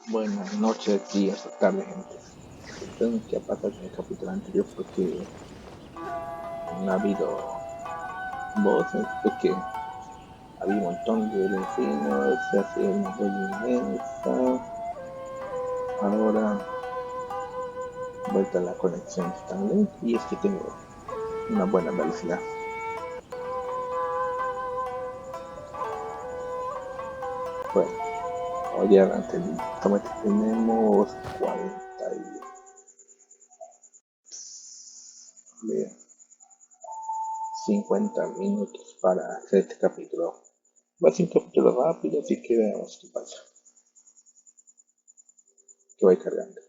Buenas noches, días o tardes, gente. Entonces, ¿qué pasa con el capítulo anterior? Porque no ha habido voces, porque había un montón de vecinos, se hace una bulla inmensa. Ahora, vuelta a la conexión estable y es que tengo una buena velocidad. Bueno, hoy adelante, tenemos 40 y 50 minutos para hacer este capítulo. Va a ser un capítulo rápido, así que veamos qué pasa. Que voy cargando.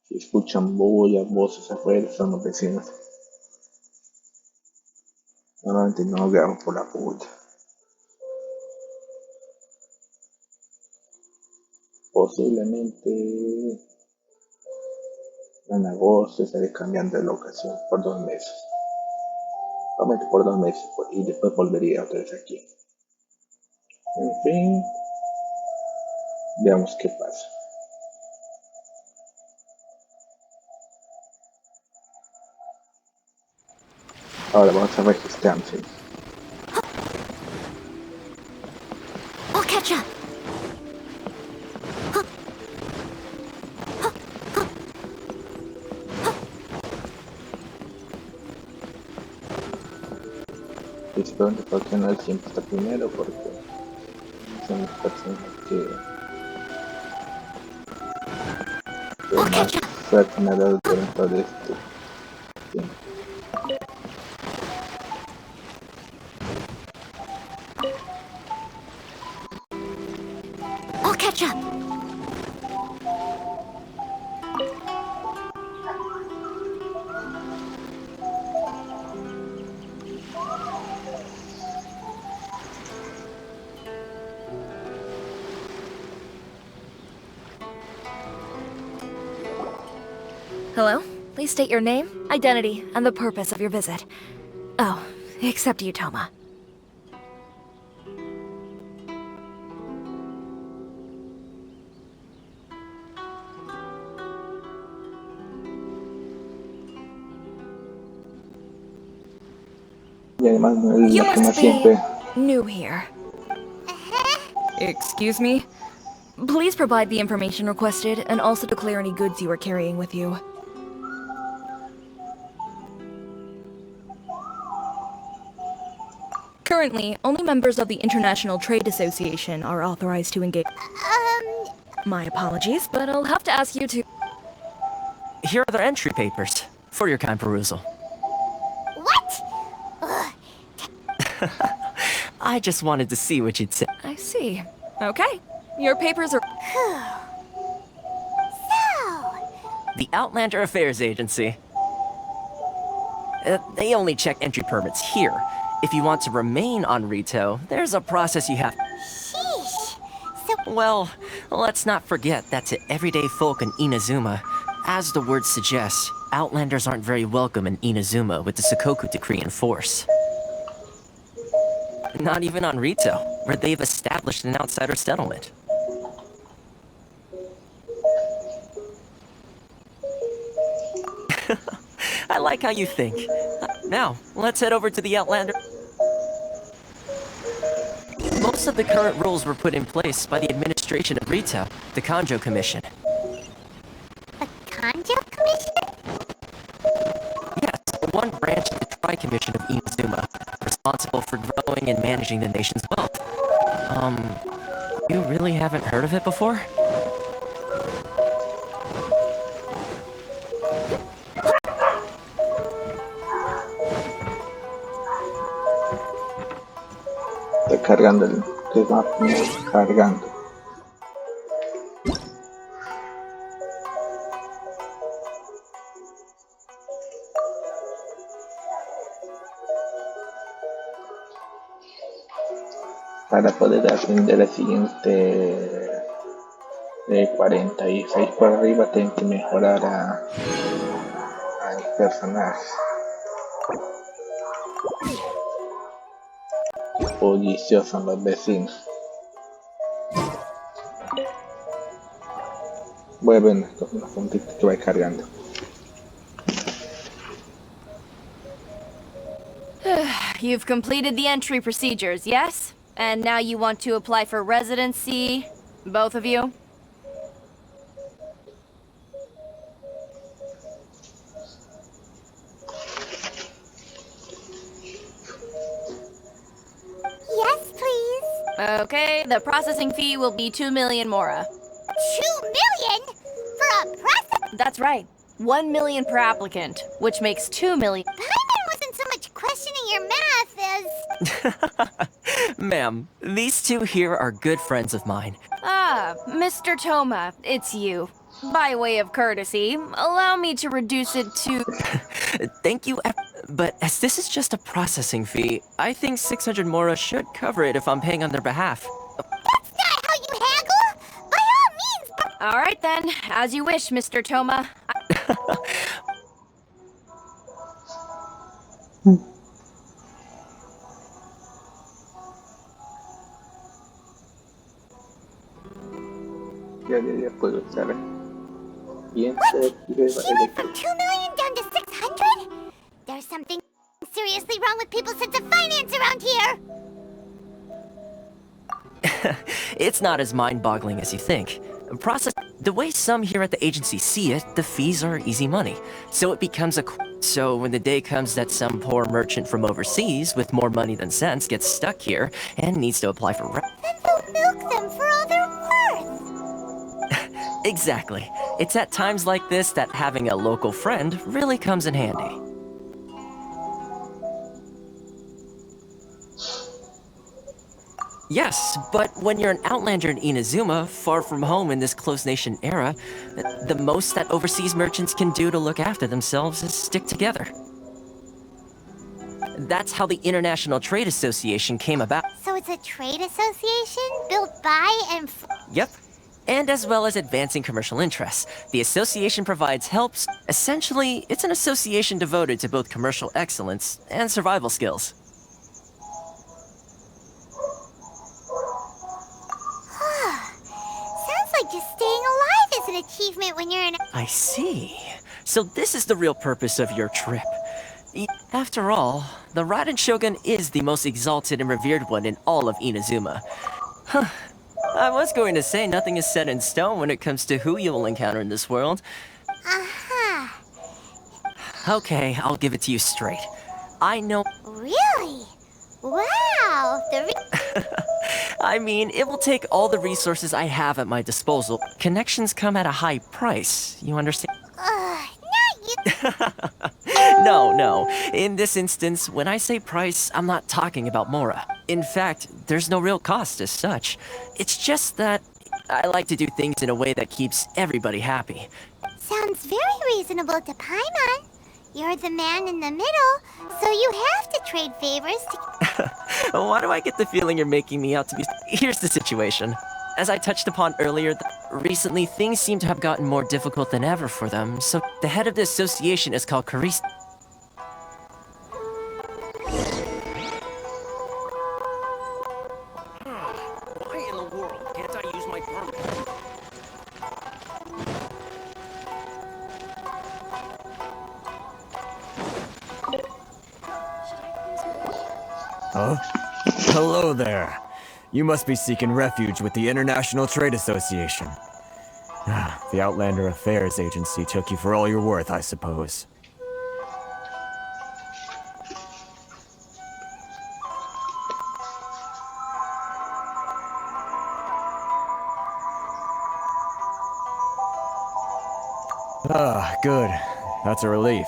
Si escuchan bulla, voces afuera, son los vecinos. Normalmente no grabo por la bulla. Posiblemente en agosto estaré cambiando de locación por 2 meses. Solamente por 2 meses y después volvería otra vez aquí. En fin, veamos qué pasa. Ahora vamos a registrarse. I'll catch up. Principalmente porque no siempre está primero, porque son las personas que I'll más catch up. suerte me ha dado durante todo este tiempo. I'll catch up. Hello? Please state your name, identity, and the purpose of your visit. Oh, except you, Toma. Y además no es You la que más must be siempre. new here. Excuse me? Please provide the information requested and also declare any goods you are carrying with you. Currently, only members of the International Trade Association are authorized to engage. My apologies, but I'll have to ask you to... Here are the entry papers for your kind perusal. What? I just wanted to see what you'd say. I see. Okay. Your papers are... The Outlander Affairs Agency. They only check entry permits here. If you want to remain on Rito, there's a process you have. Sheesh. Well, let's not forget that to everyday folk in Inazuma, as the word suggests, Outlanders aren't very welcome in Inazuma with the Sakoku Decree in force. Not even on Rito, where they've established an outsider settlement. I like how you think. Now, let's head over to the Outlander. Most of the current rules were put in place by the administration of Rito, the Kanjo Commission. The Kanjo Commission? Yes, one branch of the Tri-Commission of Inazuma, responsible for growing and managing the nation's wealth. You really haven't heard of it before? Está cargando que va cargando. Para poder aprender el siguiente 46 por arriba tengo que mejorar al personaje. Bulliciosos los vecinos. Voy a ver una fontita que va cargando. You've completed the entry procedures, yes? And now you want to apply for residency? Both of you? Yes, please. Okay, the processing fee will be 2 million mora. 2 million? For a process? That's right. 1 million per applicant, which makes 2 million. Paimon wasn't so much questioning your math as... Ma'am, these two here are good friends of mine. Ah, Mr. Toma, it's you. By way of courtesy, allow me to reduce it to... Thank you, but as this is just a processing fee, I think 600 mora should cover it if I'm paying on their behalf. That's not how you haggle! By all means... All right then, as you wish, Mr. Toma. Ya puedo usar. Bien, She went from 2 million down to 600? There's something seriously wrong with people's sense of finance around here! It's not as mind-boggling as you think. The way some here at the agency see it, the fees are easy money. So it becomes So when the day comes that some poor merchant from overseas with more money than sense gets stuck here and needs to apply for Then they'll milk them for all they're worth! Exactly. It's at times like this that having a local friend really comes in handy. Yes, but when you're an outlander in Inazuma, far from home in this closed nation era, the most that overseas merchants can do to look after themselves is stick together. That's how the International Trade Association came about. So it's a trade association built by and Yep. And as well as advancing commercial interests, the association provides helps. Essentially, it's an association devoted to both commercial excellence and survival skills. Sounds like just staying alive is an achievement when you're in I see. So this is the real purpose of your trip. After all, the Raiden Shogun is the most exalted and revered one in all of Inazuma. Huh. I was going to say nothing is set in stone when it comes to who you'll encounter in this world. Uh-huh. Okay, I'll give it to you straight. I know... Really? Wow! I mean, it will take all the resources I have at my disposal. Connections come at a high price, you understand? Not you... No. In this instance, when I say price, I'm not talking about Mora. In fact, there's no real cost as such. It's just that I like to do things in a way that keeps everybody happy. Sounds very reasonable to Paimon. You're the man in the middle, so you have to trade favors to... Why do I get the feeling you're making me out to be... Here's the situation. As I touched upon earlier, recently things seem to have gotten more difficult than ever for them, so the head of the association is called Caris... Why in the world can't I use my permit? Huh? Hello there. You must be seeking refuge with the International Trade Association. The Outlander Affairs Agency took you for all you're worth, I suppose. Ah, good. That's a relief.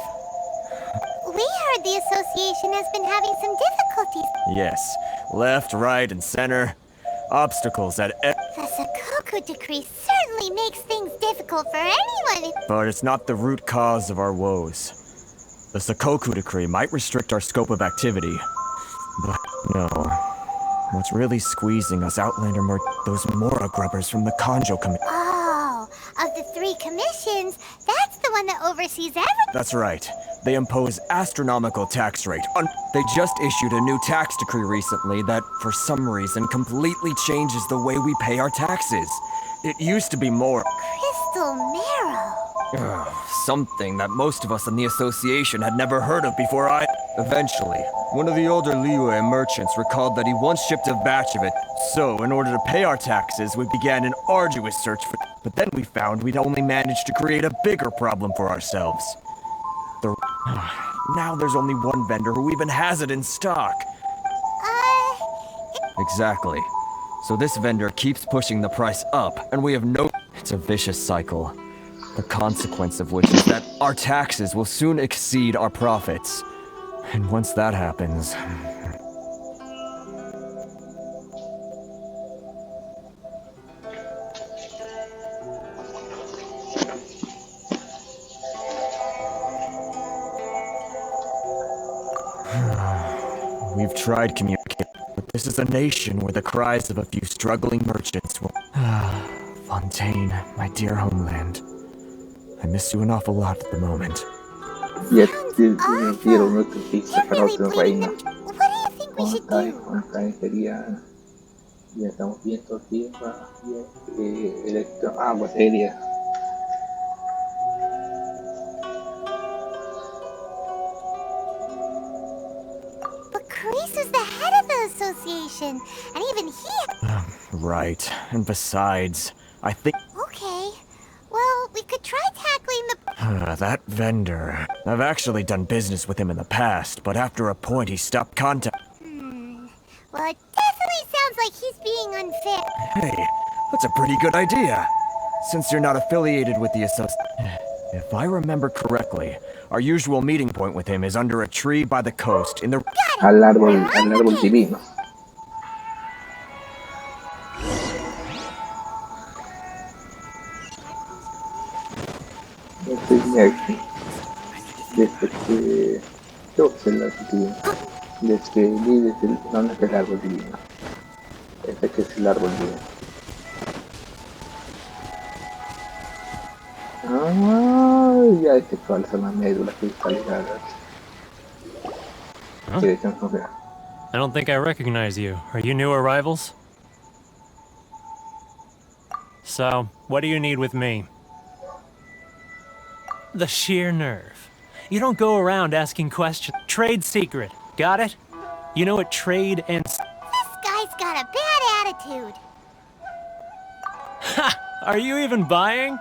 We heard the association has been having some difficulties. Yes. Left, right, and center. Obstacles at The Sakoku decree certainly makes things difficult for anyone. But it's not the root cause of our woes. The Sakoku decree might restrict our scope of activity. But no. What's really squeezing us Outlander those Mora grubbers from the Kanjo committee. Oh, of the 3 commissions, that's the one that oversees everything. That's right. They impose astronomical tax rate. They just issued a new tax decree recently that, for some reason, completely changes the way we pay our taxes. It used to be more... Crystal Marrow. something that most of us in the association had never heard of before Eventually, one of the older Liyue merchants recalled that he once shipped a batch of it. So, in order to pay our taxes, we began an arduous search for... But then we found we'd only managed to create a bigger problem for ourselves. Now there's only one vendor who even has it in stock. Exactly. So this vendor keeps pushing the price up, and we have no... It's a vicious cycle. The consequence of which is that our taxes will soon exceed our profits. And once that happens... We've tried communicating, but this is a nation where the cries of a few struggling merchants will... Fontaine, my dear homeland. I miss you an awful lot at the moment. Ya dieron nuestros pistas para otro reino. What do you think we should do? Fontaine sería... Ya estamos viendo tierra y electro... Agua seria. But Carice is the head of the association, and even he... Right. And besides, I think... Okay. Well, we could try tackling the... that vendor. I've actually done business with him in the past, but after a point he stopped contact... Well, it definitely sounds like he's being unfair. Hey, that's a pretty good idea. Since you're not affiliated with the association... If I remember correctly, our usual meeting point with him is under a tree by the coast in the... Al árbol divino. Desde que yo sé la divina, desde ¿dónde está el árbol divino? Este que es el árbol divino. Ya este cuáles son las médulas cristalizadas. Huh? Dirección correa. I don't think I recognize you. Are you new arrivals? So, what do you need with me? The sheer nerve. You don't go around asking questions. Trade secret. Got it? You know what trade and... This guy's got a bad attitude. Ha! Are you even buying?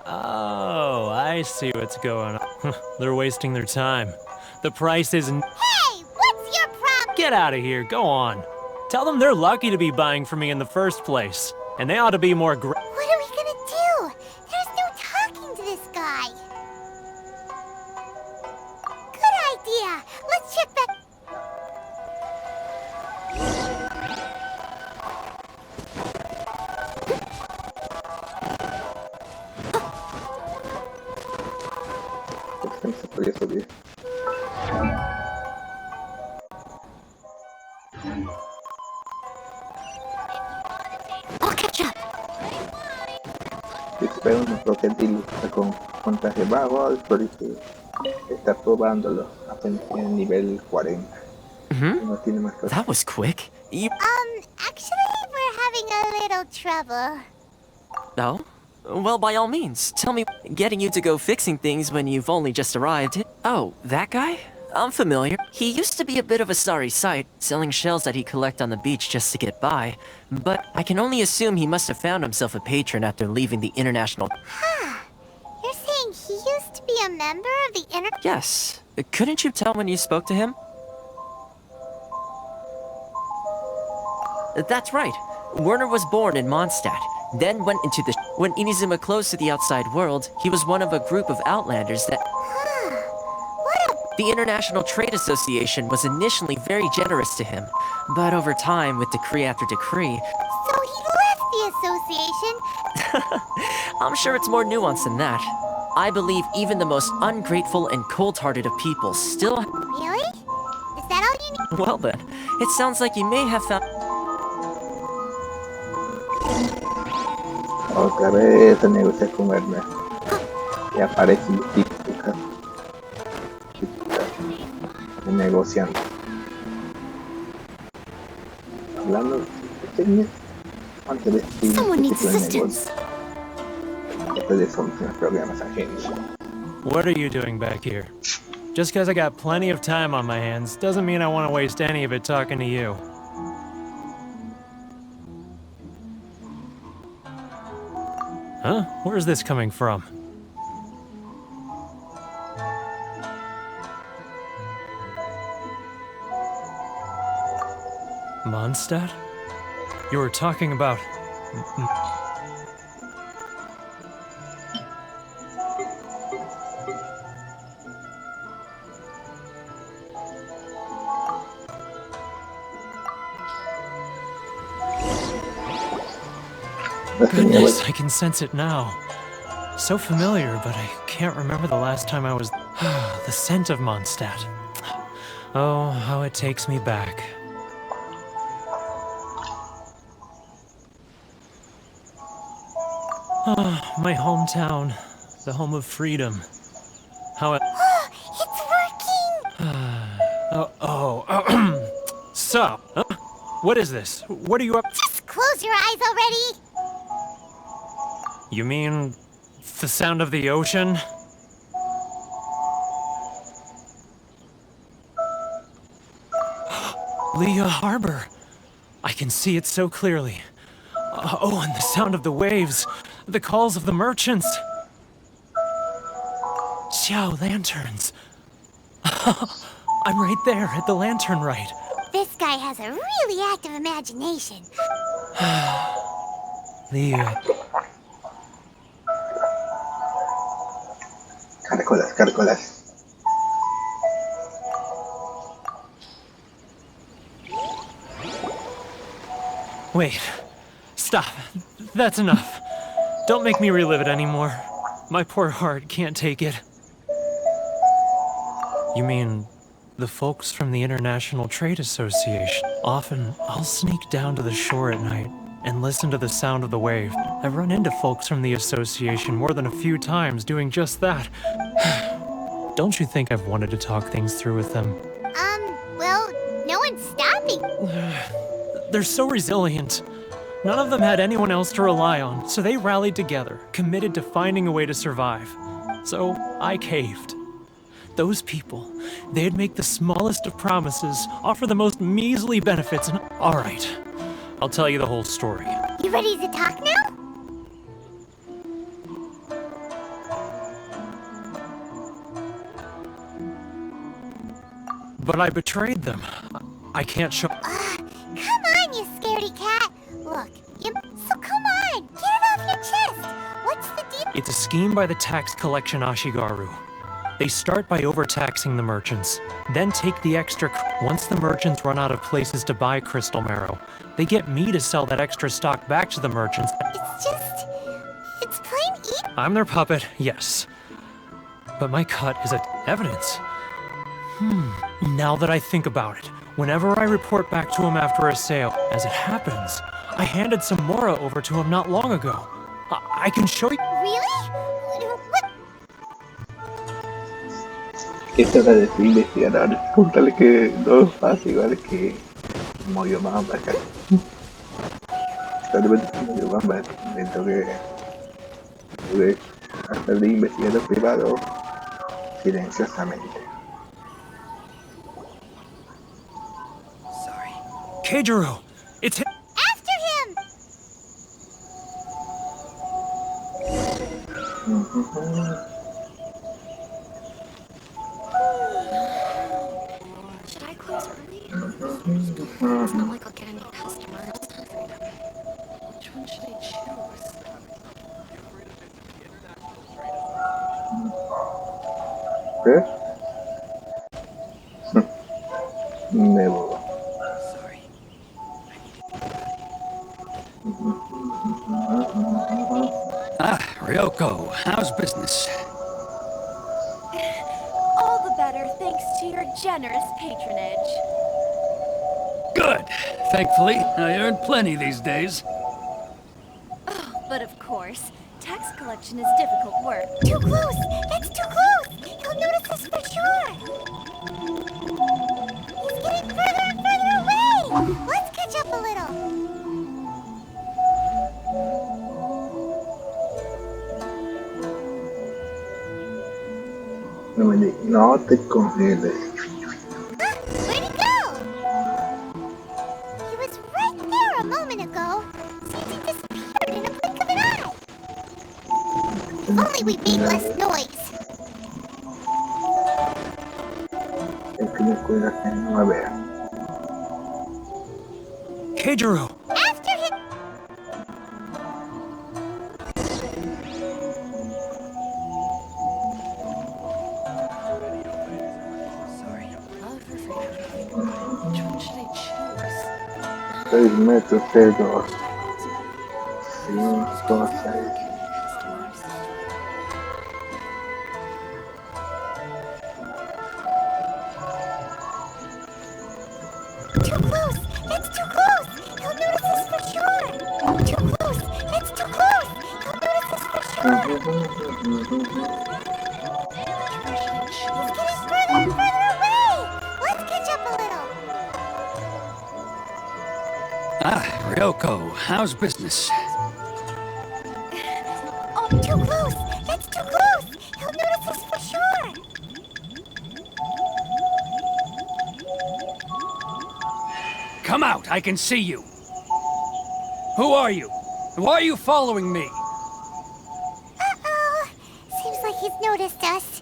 Oh, I see what's going on. They're wasting their time. The price isn't... Hey, what's your problem? Get out of here. Go on. Tell them they're lucky to be buying from me in the first place. And they ought to be more What are we gonna do? There's no talking to this guy. Good idea. Let's check back. Se podía subir. I'll catch up. Espero un crocodilo con traje vago porque está probándolo apenas en nivel 40. No tiene más cosas. That was quick. Actually, we're having a little trouble. Oh? Well, by all means, tell me. Getting you to go fixing things when you've only just arrived. Oh, that guy? I'm familiar. He used to be a bit of a sorry sight, selling shells that he'd collect on the beach just to get by. But I can only assume he must have found himself a patron after leaving the international... You're saying he used to be a member of the Yes. Couldn't you tell when you spoke to him? That's right. Werner was born in Mondstadt, then went into the... When Inazuma closed to the outside world, he was one of a group of outlanders that... The International Trade Association was initially very generous to him, but over time, with decree after decree... So he left the association? I'm sure it's more nuanced than that. I believe even the most ungrateful and cold-hearted of people still... Really? Is that all you need? Well then, it sounds like you may have found... Otra vez se negocia con Hermes. Y aparece típica de negociante. Hablando de técnicas, antes de este Someone needs tipo de assistance. negocio, después de solucionar problemas ajenos. What are you doing back here? Just because I got plenty of time on my hands doesn't mean I want to waste any of it talking to you. Huh? Where's this coming from? Mondstadt? You were talking about... Goodness, I can sense it now. So familiar, but I can't remember the last time I was... the scent of Mondstadt. Oh, how it takes me back. Oh, my hometown. The home of freedom. How it... It's working! So, what is this? What are you up... Just close your eyes already! You mean... the sound of the ocean? Leah Harbor. I can see it so clearly. Oh, and the sound of the waves. The calls of the merchants. Xiao lanterns. I'm right there at the lantern right. This guy has a really active imagination. Leah. Caracolas, caracolas. Wait. Stop. That's enough. Don't make me relive it anymore. My poor heart can't take it. You mean the folks from the International Trade Association? Often, I'll sneak down to the shore at night and listen to the sound of the wave. I've run into folks from the association more than a few times doing just that. Don't you think I've wanted to talk things through with them? Well, no one's stopping. They're so resilient. None of them had anyone else to rely on, so they rallied together, committed to finding a way to survive. So I caved. Those people, they'd make the smallest of promises, offer the most measly benefits, and... All right, I'll tell you the whole story. You ready to talk now? But I betrayed them. I can't show... Come on, you scaredy cat. Look, so come on, get it off your chest. What's the deal? It's a scheme by the tax collection Ashigaru. They start by overtaxing the merchants, then take the extra... Once the merchants run out of places to buy crystal marrow, they get me to sell that extra stock back to the merchants. It's plain evil. I'm their puppet, yes. But my cut is evidence. Now that I think about it, whenever I report back to him after a sale, as it happens, I handed some Mora over to him not long ago. I can show you... Really? What? Esta es la de su investigador. Contarle que no es fácil, igual que Moyo Bamba acá. Tal vez Moyo Bamba dentro que hacer de investigador privado silenciosamente. Keijiro! It's him! After him! Should I close early? It's not like I'll get any customers. Which one should I choose? ¿Qué? Nuevo. Ryoko, how's business? All the better thanks to your generous patronage. Good. Thankfully, I earn plenty these days. But of course, tax collection is difficult work. Too close! That's too close! He'll notice us for sure! He's getting further and further away! Let's catch up a little! No te congeles. Ah, where'd he go? He was right there a moment ago. Seems he disappeared in a blink of an eye. If only we made less noise. Es que yo cuida que no me vea. Keijiro! After him! Which one should I choose? 6 metros, 6, 2, 5, 6. Too close! That's too close! He'll notice us for sure! Too close! That's too close! He'll notice us for sure! He's getting further and further away! Let's catch up a little! Ah, Ryoko, how's business? Oh, too close! That's too close! He'll notice us for sure! Come out, I can see you. Who are you? Why are you following me? Uh-oh! Seems like he's noticed us.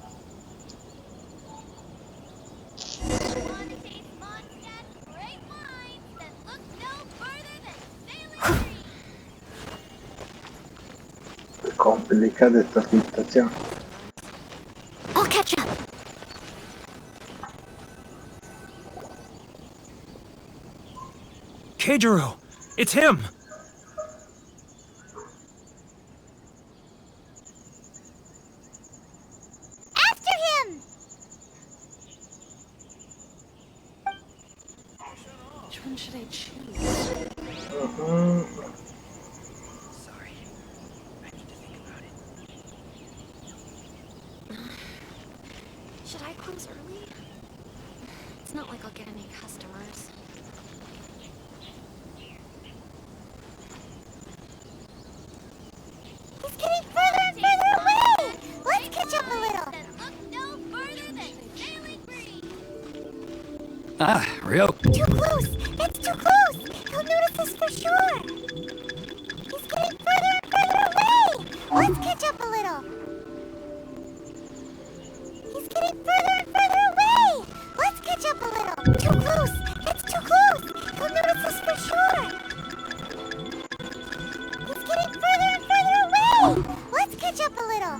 Complicada esta situación. I'll catch up. Keijiro! It's him! After him! Which one should I choose? Sorry. I need to think about it. Should I close early? It's not like I'll get any customers. He's getting further and further away! Let's catch up a little! Ah, Ryoko. Too close! That's too close! He'll notice us for sure! He's getting further and further away! Let's catch up a little! He's getting further and further away! Let's catch up a little! Too close! That's too close! He'll notice us for sure! He's getting further and further away! Let's catch up a little!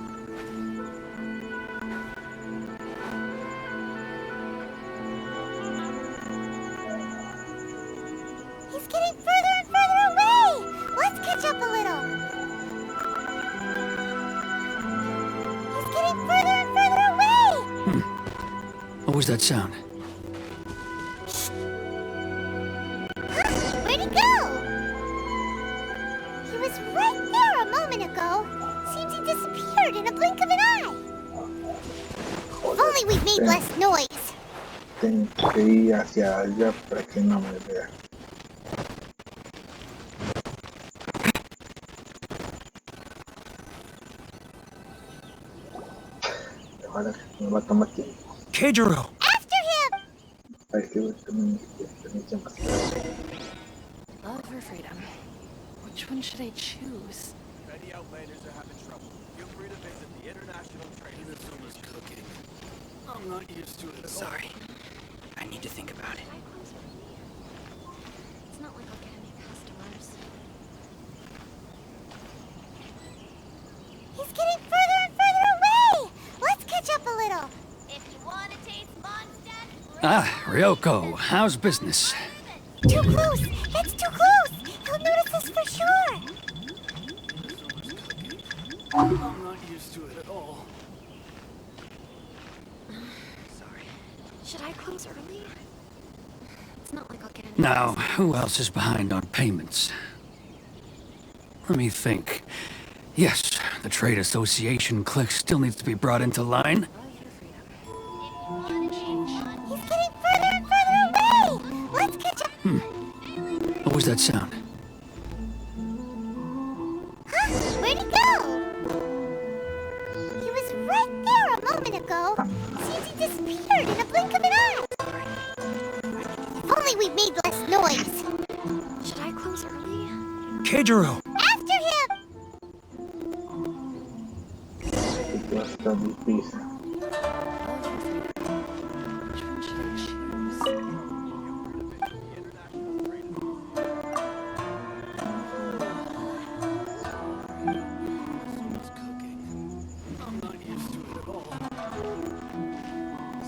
He's getting further and further away! Let's catch up a little! He's getting further and further away! What was that sound? Huh? Where'd he go? He was right there a moment ago. Seems he disappeared in a blink of an eye. If only we'd made less noise. Tengo que ir hacia allá para que no me vea. Ahora me va a tomar tiempo. Keijiro! After him! Hay que ver también permite más tarde. Love or freedom? Which one should I choose? If any outlanders are having trouble, feel free to visit the International Trade. Inuzuma's cooking. I'm not used to it. Sorry. I need to think about it. Should I close early? It's not like I'll get any customers. He's getting further and further away! Let's catch up a little! If you want to taste Mondstadt, Ah, Ryoko, how's business? Too close! That's too close! He'll notice us for sure! I'm not used to it at all. Sorry. Should I close early? It's not like I'll get any Now, customers. who else is behind on payments? Let me think. Yes, the trade association clique still needs to be brought into line. He's getting further and further away! Let's catch up! What was that sound? Huh? Where'd he go? He was right there a moment ago. Seems he disappeared in a blink of an eye. If only we made less noise. Should I close early? Keijiro! After him! Que va a estar difícil. Which one should I choose?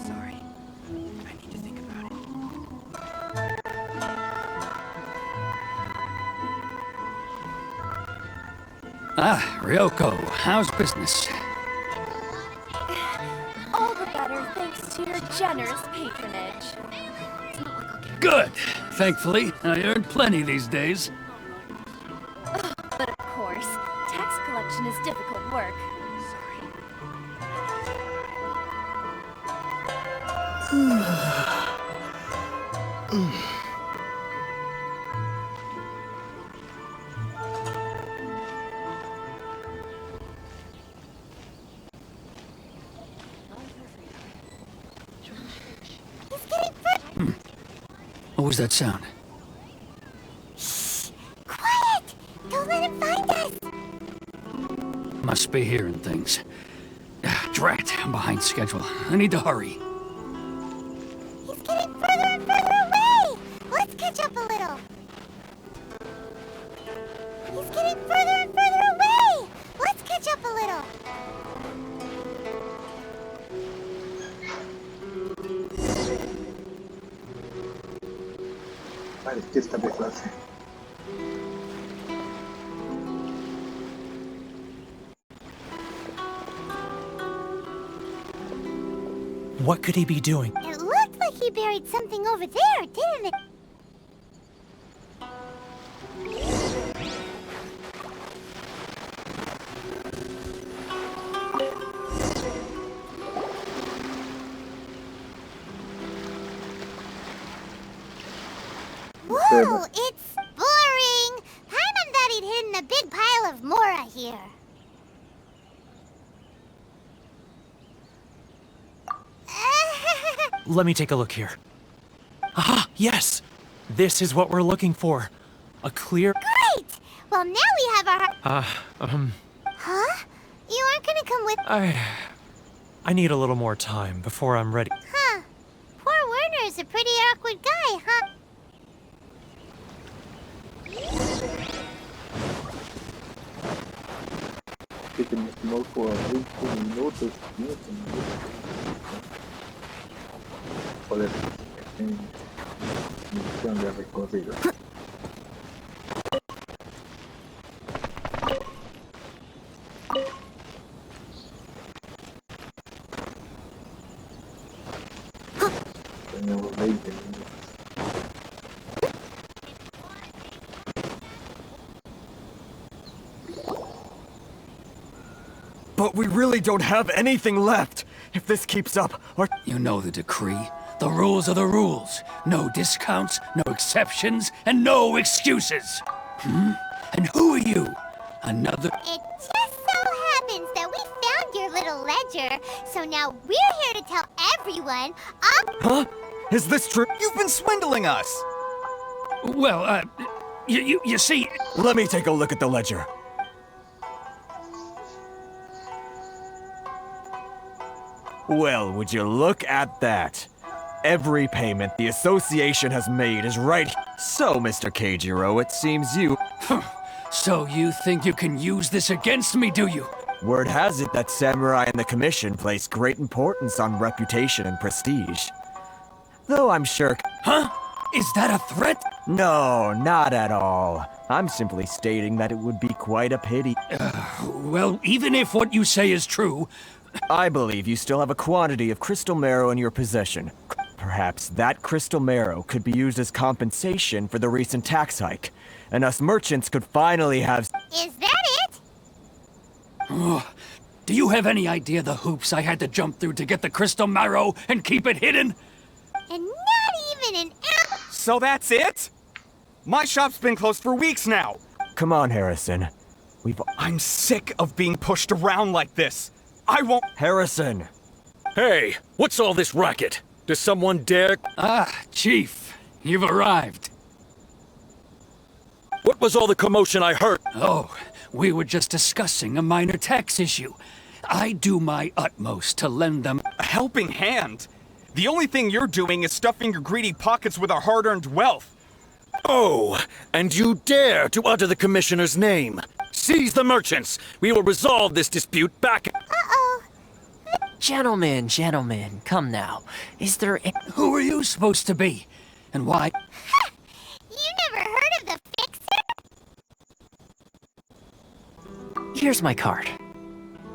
Sorry. I need to think about it. Ah, Ryoko, how's business? All the better thanks to your generous patronage. Good. Thankfully, I earned plenty these days. But of course, tax collection is difficult work. What was that sound? Quiet! Don't let him find us! Must be hearing things. Drat, I'm behind schedule. I need to hurry. He's getting further and further away! Let's catch up a little. He's getting further and further away! Let's catch up a little. Vale, ¿qué esta vez lo hace? What could he be doing? It looked like he buried something over there, didn't it? Whoa, it's boring! Paimon thought he'd hidden a big pile of Mora here. Let me take a look here. Aha! Yes! This is what we're looking for. A clear... Great! Well, now we have our... Huh? You aren't gonna come with... I need a little more time before I'm ready. Huh. Poor Werner's a pretty awkward guy, huh? Que se me estimó por 20 minutos, 15 minutos. Joder, en misión de recorrido. Tenemos 20 minutos. But we really don't have anything left. If this keeps up, our... You know the decree. The rules are the rules. No discounts, no exceptions, and no excuses. And who are you? Another... It just so happens that we found your little ledger, so now we're here to tell everyone Huh? Is this true? You've been swindling us! Well, you see... Let me take a look at the ledger. Well, would you look at that? Every payment the association has made is right. So, Mr. Keijiro, it seems you... So you think you can use this against me, do you? Word has it that Samurai and the Commission place great importance on reputation and prestige. Though I'm sure... Huh? Is that a threat? No, not at all. I'm simply stating that it would be quite a pity. Well, even if what you say is true... I believe you still have a quantity of crystal marrow in your possession. Perhaps that crystal marrow could be used as compensation for the recent tax hike, and us merchants could finally have... Is that it? Oh, do you have any idea the hoops I had to jump through to get the crystal marrow and keep it hidden? And not even an ounce. So that's it? My shop's been closed for weeks now. Come on, Harrison. I'm sick of being pushed around like this. I won't. Harrison! Hey, what's all this racket? Does someone dare... Ah, Chief, you've arrived. What was all the commotion I heard? Oh, we were just discussing a minor tax issue. I do my utmost to lend them... A helping hand. The only thing you're doing is stuffing your greedy pockets with our hard-earned wealth. Oh, and you dare to utter the Commissioner's name. Seize the merchants. We will resolve this dispute back... Uh-oh. Gentlemen, gentlemen, come now. Is there a... Who are you supposed to be? And why? You never heard of the Fixer? Here's my card.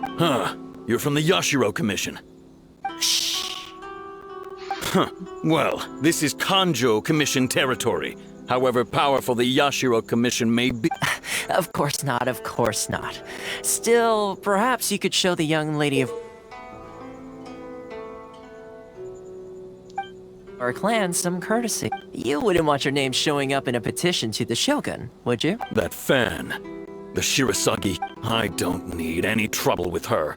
Huh. You're from the Yashiro Commission. Shh. Huh. Well, this is Kanjo Commission territory. However powerful the Yashiro Commission may be... Of course not, of course not. Still, perhaps you could show the young lady of... our clan some courtesy. You wouldn't want your name showing up in a petition to the Shogun, would you? That fan. The Shirasagi. I don't need any trouble with her.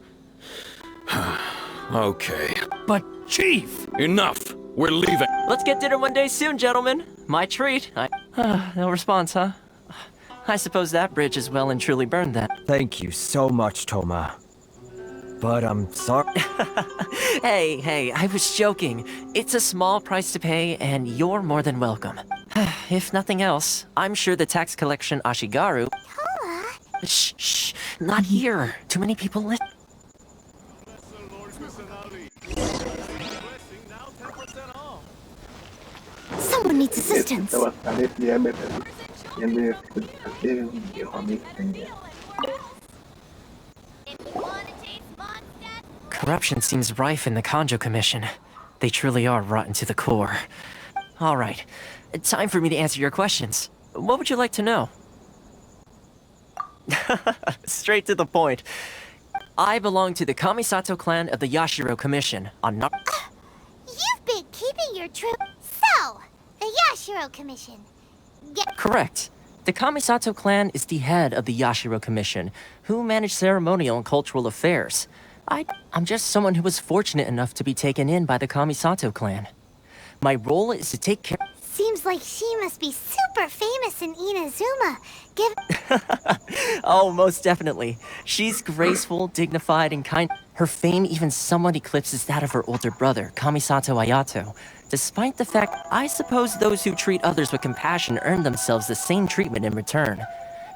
Okay. But, Chief! Enough! We're leaving. Let's get dinner one day soon, gentlemen. My treat. No response, huh? I suppose that bridge is well and truly burned then. Thank you so much, Toma. But I'm sorry. Hey, I was joking. It's a small price to pay, and you're more than welcome. If nothing else, I'm sure the tax collection Ashigaru... Toma? Shh, not here. Too many people lit. Someone needs assistance. Corruption seems rife in the Kanjo Commission. They truly are rotten to the core. All right, time for me to answer your questions. What would you like to know? Straight to the point. I belong to the Kamisato clan of the Yashiro Commission on Nar- You've been keeping your troop. So, the Yashiro Commission. Correct. The Kamisato clan is the head of the Yashiro Commission, who manage ceremonial and cultural affairs. I'm just someone who was fortunate enough to be taken in by the Kamisato clan. My role is to take care... Seems like she must be super famous in Inazuma. Oh, most definitely. She's graceful, dignified, and kind. Her fame even somewhat eclipses that of her older brother, Kamisato Ayato. Despite the fact, I suppose those who treat others with compassion earn themselves the same treatment in return.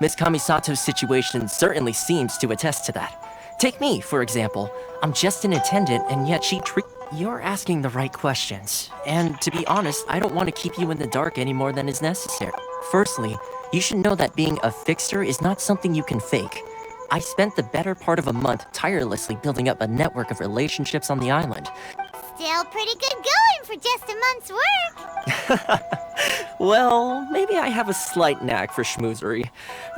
Miss Kamisato's situation certainly seems to attest to that. Take me, for example. I'm just an attendant, and yet she treats... You're asking the right questions. And to be honest, I don't want to keep you in the dark any more than is necessary. Firstly, you should know that being a fixer is not something you can fake. I spent the better part of a month tirelessly building up a network of relationships on the island. Still pretty good going for just a month's work. Well, maybe I have a slight knack for schmoozery.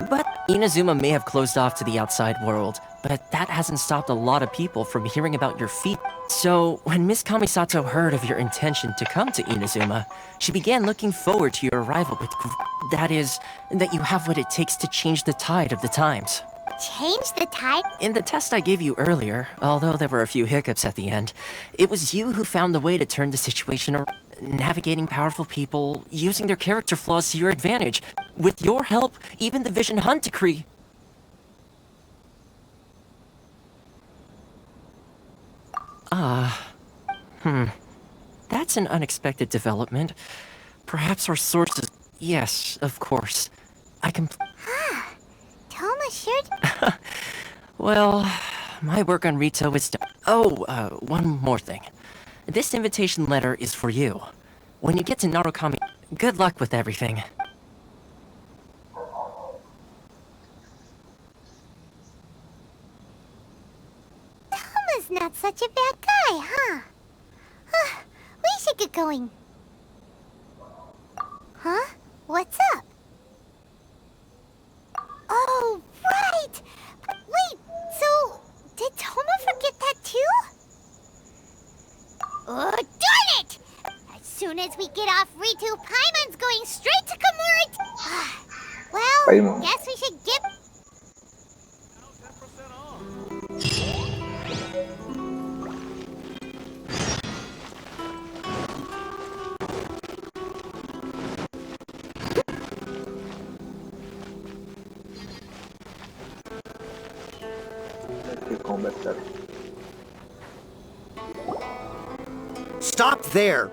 But Inazuma may have closed off to the outside world, but that hasn't stopped a lot of people from hearing about your feat. So, when Miss Kamisato heard of your intention to come to Inazuma, she began looking forward to your arrival with that is, that you have what it takes to change the tide of the times. Change the tide? In the test I gave you earlier, although there were a few hiccups at the end, it was you who found the way to turn the situation around, navigating powerful people, using their character flaws to your advantage. With your help, even the Vision Hunt decree... That's an unexpected development. Perhaps our sources... Yes, of course. I can... Toma sure... Well, my work on Rito is done. Oh, one more thing. This invitation letter is for you. When you get to Narukami, good luck with everything. Toma's not such a bad guy, huh? We should get going. Huh? What's up? Oh, right! Wait, so soon as we get off Ritu, Paimon's going straight to Kamura. Well, Paimon. guess we should get... Hay que conversar. Stop there!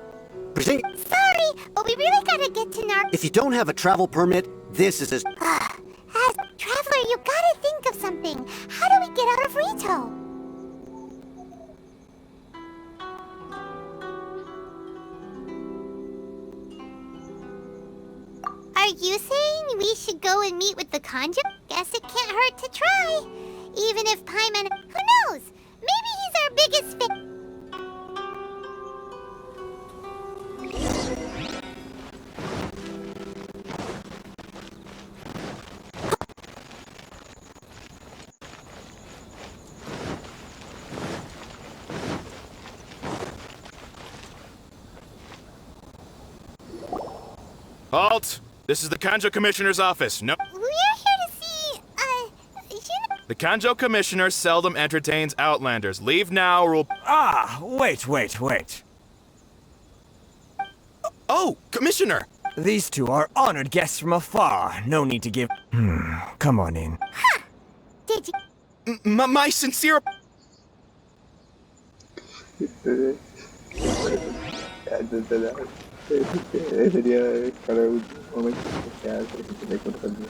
Sorry, but we really gotta get to Nar... If you don't have a travel permit, this is as... Traveler, you gotta think of something. How do we get out of Rito? Are you saying we should go and meet with the Kanji? Guess it can't hurt to try. Even if Paimon... Who knows? Maybe he's our biggest fan. Halt! This is the Kanjo Commissioner's office. No. We're here to see, The Kanjo Commissioner seldom entertains Outlanders. Leave now or we'll... Ah, wait. Oh, Commissioner! These two are honored guests from afar. No need to give... Come on in. Did you... My sincere... Sería para un momento especial, por ejemplo, recordando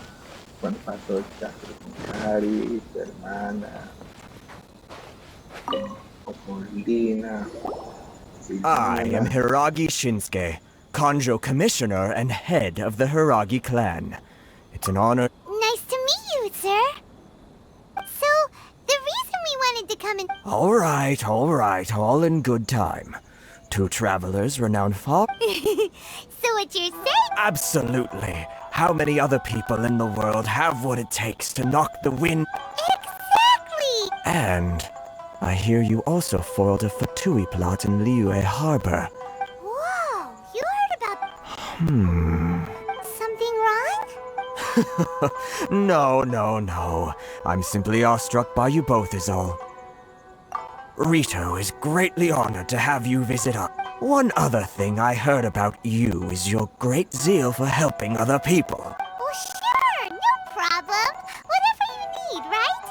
cuando pasó el caso con Kari, su hermana, o con Lina. I am Hiragi Shinsuke, Kanjo Commissioner and head of the Hiragi clan. It's an honor... Nice to meet you, sir. So, the reason we wanted to come and... All right, all in good time. Two travelers renowned for... So what you're saying... Absolutely. How many other people in the world have what it takes to knock the wind... Exactly! And I hear you also foiled a Fatui plot in Liyue Harbor. Whoa, you heard about... Something wrong? No. I'm simply awestruck by you both is all. Rito is greatly honored to have you visit us. One other thing I heard about you is your great zeal for helping other people. Oh, sure, no problem. Whatever you need, right?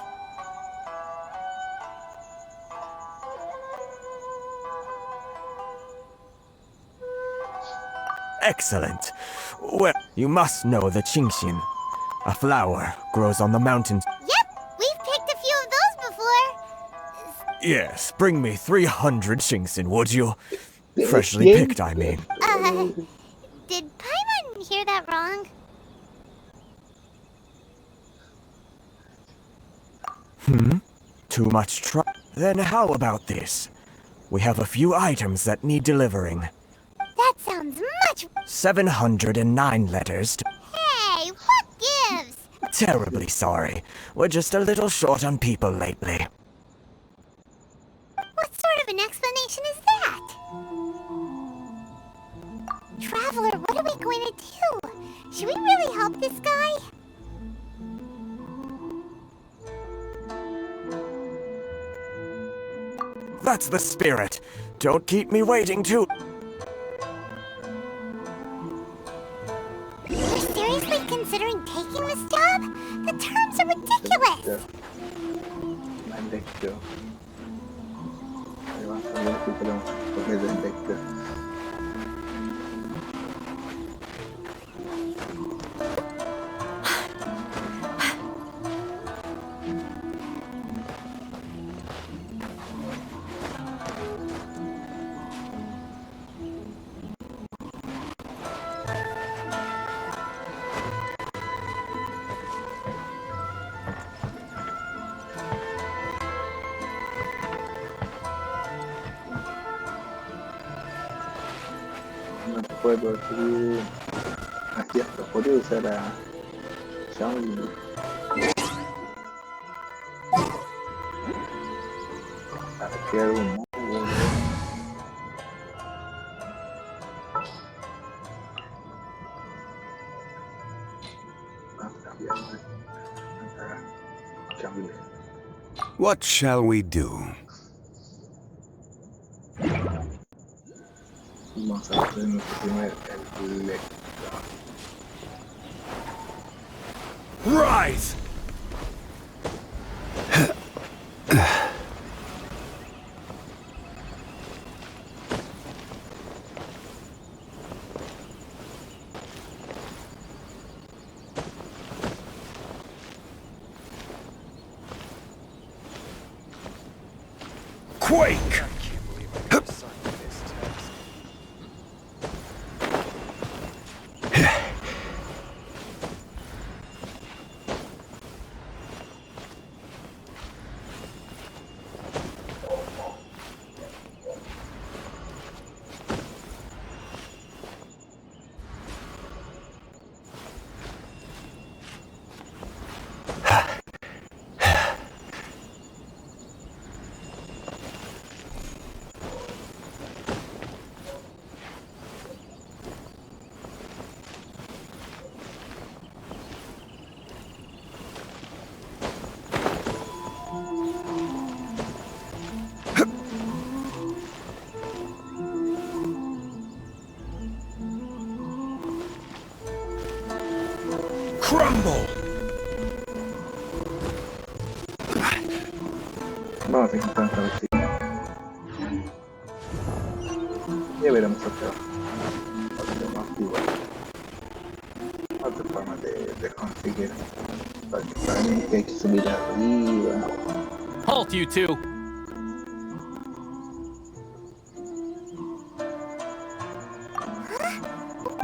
Excellent. Well, you must know the Qingshin. A flower grows on the mountains. Yep, we've picked a few of those before. Yes, bring me 300 Qingshin, would you? Freshly picked, I mean. Did Paimon hear that wrong? Too much trouble? Then how about this? We have a few items that need delivering. That sounds much... 709 letters to... Hey, what gives? Terribly sorry. We're just a little short on people lately. What sort of an explanation is that? Traveler, what are we going to do? Should we really help this guy? That's the spirit. Don't keep me waiting too... You're seriously considering taking this job? The terms are ridiculous! Maldecto. Ahí va, también escucharon porque es Maldecto. No te puedo decir así hasta podría usar a Xiaomi. Para crear un modo. What shall we do? Vamos a hacer nuestro primer electro. Rise! Quake! Crumble! Vamos a intentar ver si ya veremos otra alternativa, otra forma de conseguir. Para mí que hay que subir arriba. Halt, you two!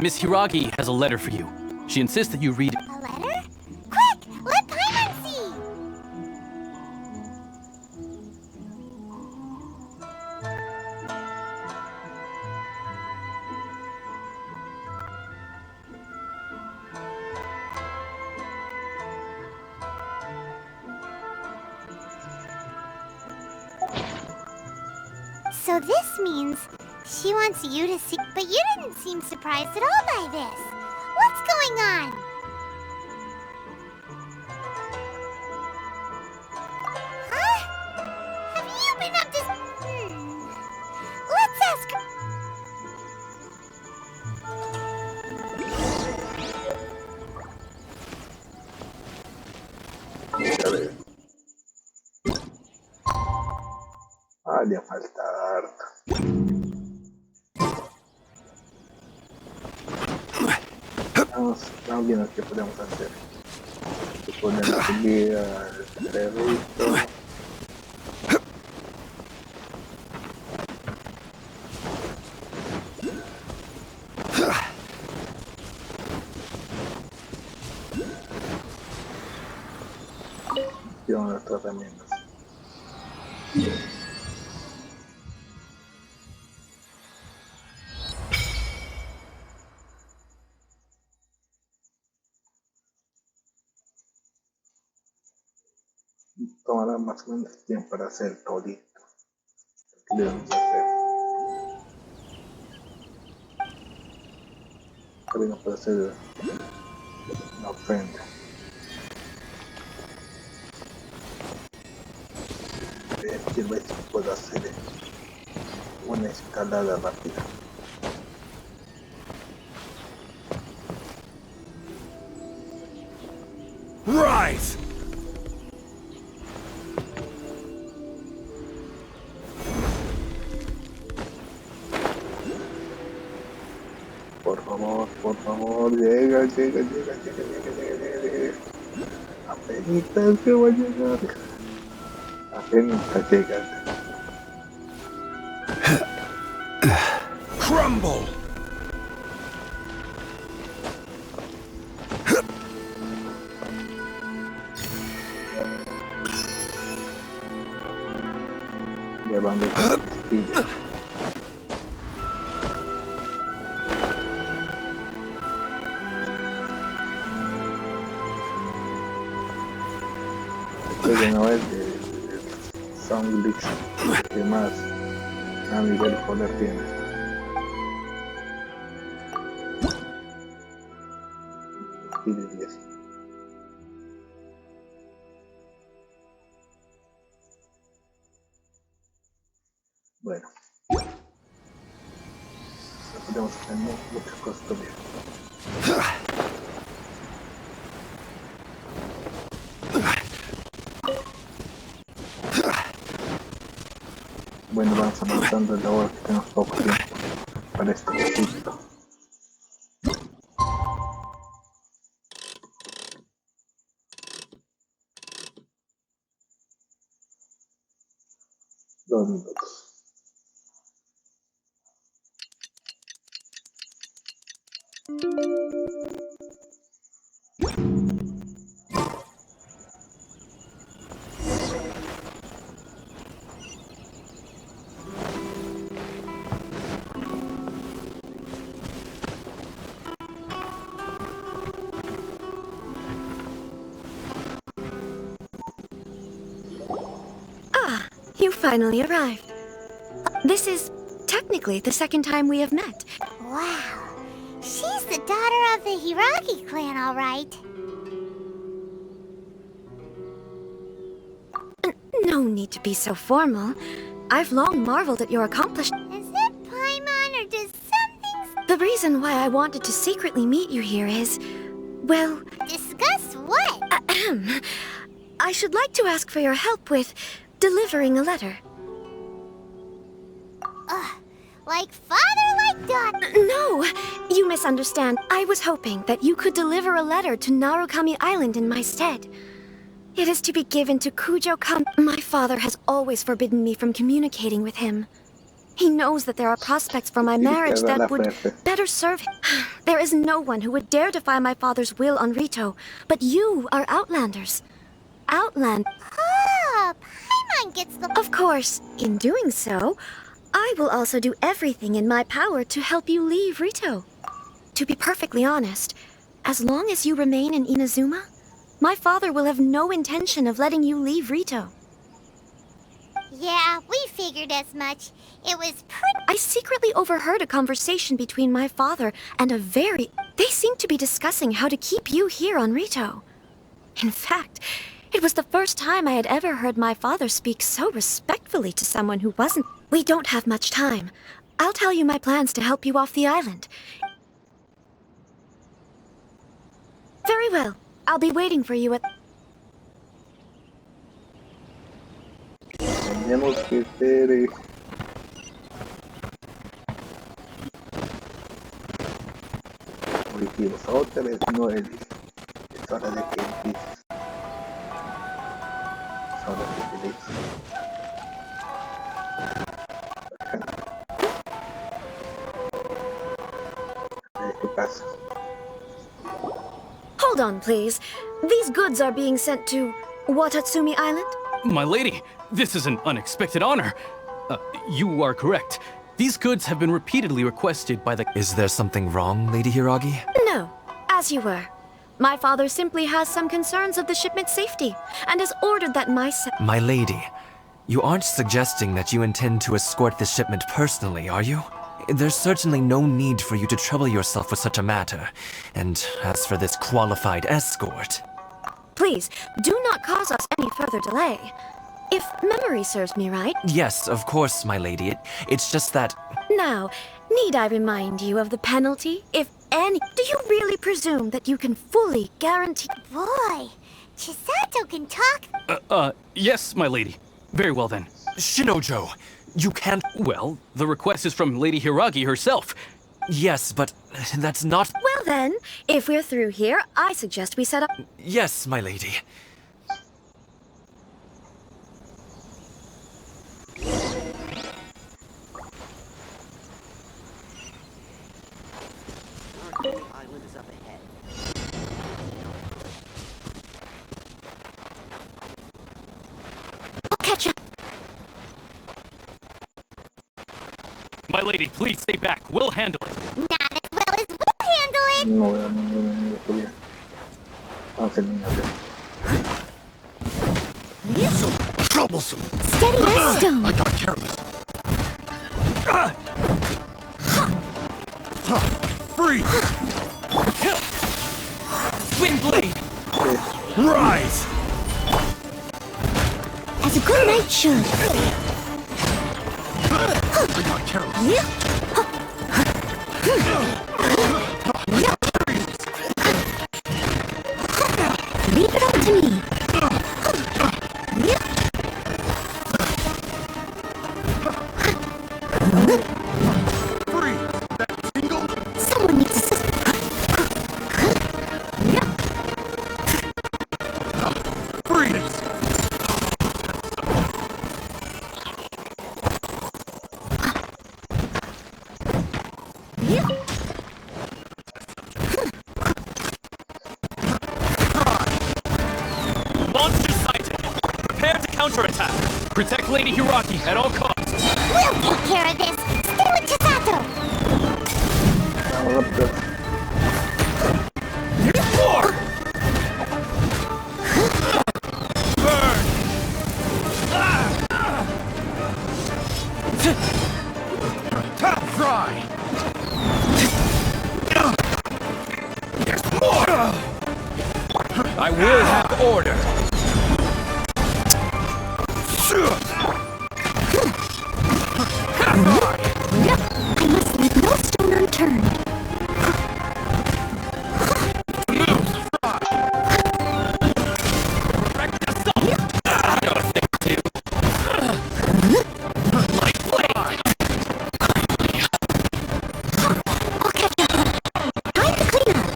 Miss Hiragi has a letter for you. She insists that you read it. A letter? Quick! Let Paimon see! So this means she wants you to see, but you didn't seem surprised at all by this. What's going on? Huh? Have you been up to... Let's ask her. A ver. Ah, le falta harto. Estamos viendo qué podemos hacer. Podemos subir al perrito. Y vamos a las herramientas. Tomará más o menos tiempo para hacer todito. ¿Qué debemos hacer? También puede hacer una ofrenda. Quiero ver si puedo hacer una escalada rápida. Rise! Por favor, llega. Apenitas que va a llegar. Apenitas llegan. Crumble! Llevando castillo. Este no es de Sound Glitch que más a nivel poder tiene. Y de 10. Bueno, podemos hacer muchas cosas todavía. Bueno, vamos avanzando en la hora que tenemos poco tiempo para este conflicto. Dos minutos. You finally arrived. This is technically the second time we have met. Wow. She's the daughter of the Hiragi clan, all right. No need to be so formal. I've long marveled at your accomplishment. Is it Paimon or does something... The reason why I wanted to secretly meet you here is, well... Discuss what? Ahem. I should like to ask for your help with delivering a letter. Like father, like daughter? No, you misunderstand. I was hoping that you could deliver a letter to Narukami Island in my stead. It is to be given to Kujo-kan. My father has always forbidden me from communicating with him. He knows that there are prospects for my marriage that would better serve him. There is no one who would dare defy my father's will on Rito, but you are Outlanders. Outland. Oh, Paimon gets the... Of course, in doing so, I will also do everything in my power to help you leave Rito. To be perfectly honest, as long as you remain in Inazuma, my father will have no intention of letting you leave Rito. Yeah, we figured as much. It was pretty... I secretly overheard a conversation between my father and a very... They seemed to be discussing how to keep you here on Rito. In fact, it was the first time I had ever heard my father speak so respectfully to someone who wasn't... We don't have much time. I'll tell you my plans to help you off the island. Very well. I'll be waiting for you at... Tenemos que ser... positivos. Otra vez no es... Es hora de que empieces. Es hora de que empieces. ¿Qué pasa? Hold on, please. These goods are being sent to Watatsumi Island? My lady, this is an unexpected honor. You are correct. These goods have been repeatedly requested by the... Is there something wrong, Lady Hiragi? No, as you were. My father simply has some concerns of the shipment's safety, and has ordered that My lady, you aren't suggesting that you intend to escort this shipment personally, are you? There's certainly no need for you to trouble yourself with such a matter. And as for this qualified escort... Please, do not cause us any further delay. If memory serves me right... Yes, of course, my lady. It's just that... Now, need I remind you of the penalty, if any... Do you really presume that you can fully guarantee... Boy, Chisato can talk... Yes, my lady. Very well then. Shinojo, you can't... Well, the request is from Lady Hiragi herself. Yes, but that's not... Well then, if we're through here, I suggest we set up... Yes, my lady. Island is up ahead. I'll catch up. My lady, please stay back. We'll handle it. Not as well as we'll handle it. No, vamos a terminar. So troublesome. Steady as stone. I got careless. Free. Wind blade. Rise. As a good knight should. I got careless. Leave it up to me. Freeze! That tingle? Someone needs assistance. Freeze! Monster sighted! Prepare to counterattack! Protect Lady Hiraki at all costs! We'll take care of this. Stay with Chisato. What the? More! Burn! Top fry! There's more! I will have order. I must leave no stone unturned. I'll catch up. Time to clean up.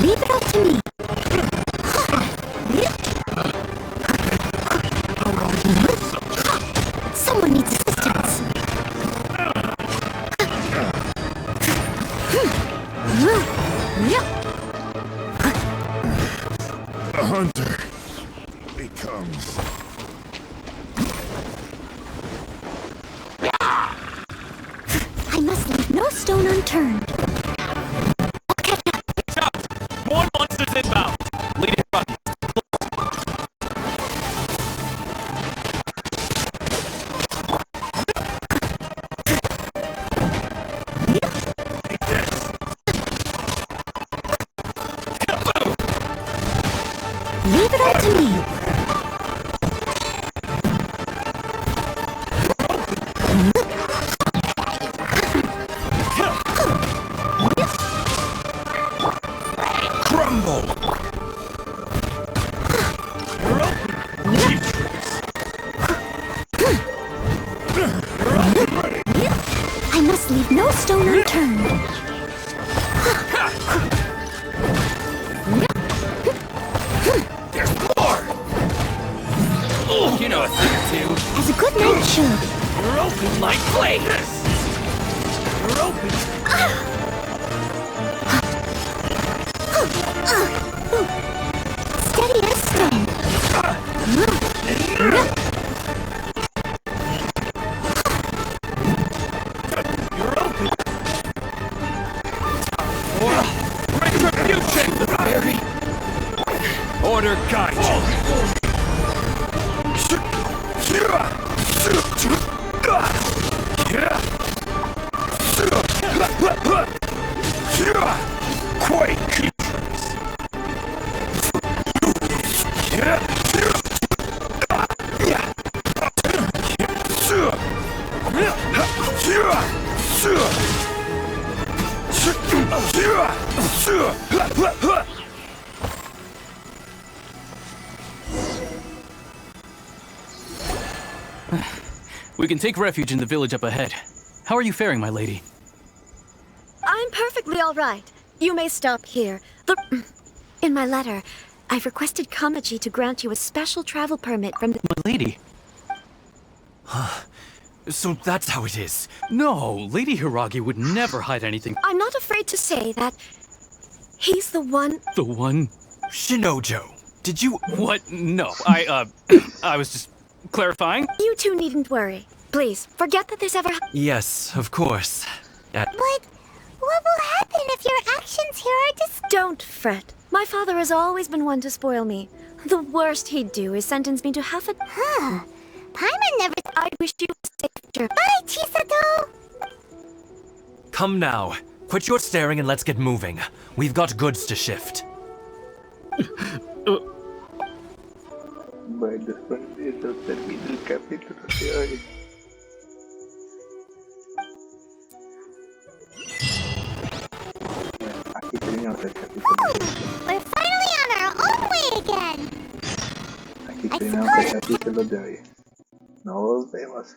Leave it up to me. Someone needs assistance. The hunter becomes... I must leave no stone unturned. More monsters inbound! Lady Hiraki, Leave it up to me. crumble! I must leave no stone unturned. There's more! You know a thing or two. As a good knight should. You're open like blades! You're open! Steady as stone. You're open! Retribution! Order guide you. Quake! we can take refuge in the village up ahead. How are you faring, my lady? I'm perfectly all right. You may stop here. In my letter, I've requested Kamaji to grant you a special travel permit from the... My lady? So that's how it is. No, Lady Hiragi would never hide anything. I'm not afraid to say that he's the one... The one? Shinojo, did you... What? No, I was just clarifying. You two needn't worry. Please, forget that this ever... Yes, of course. But what will happen if your actions here are Don't fret. My father has always been one to spoil me. The worst he'd do is sentence me to half a... Huh. Paimon never... I wish you a safe journey. Bye, Chisato! Come now. Quit your staring and let's get moving. We've got goods to shift. Bueno, con eso termina el capítulo de hoy. We're finally on our own way again. Aquí tenemos el capítulo de hoy. Nos vemos.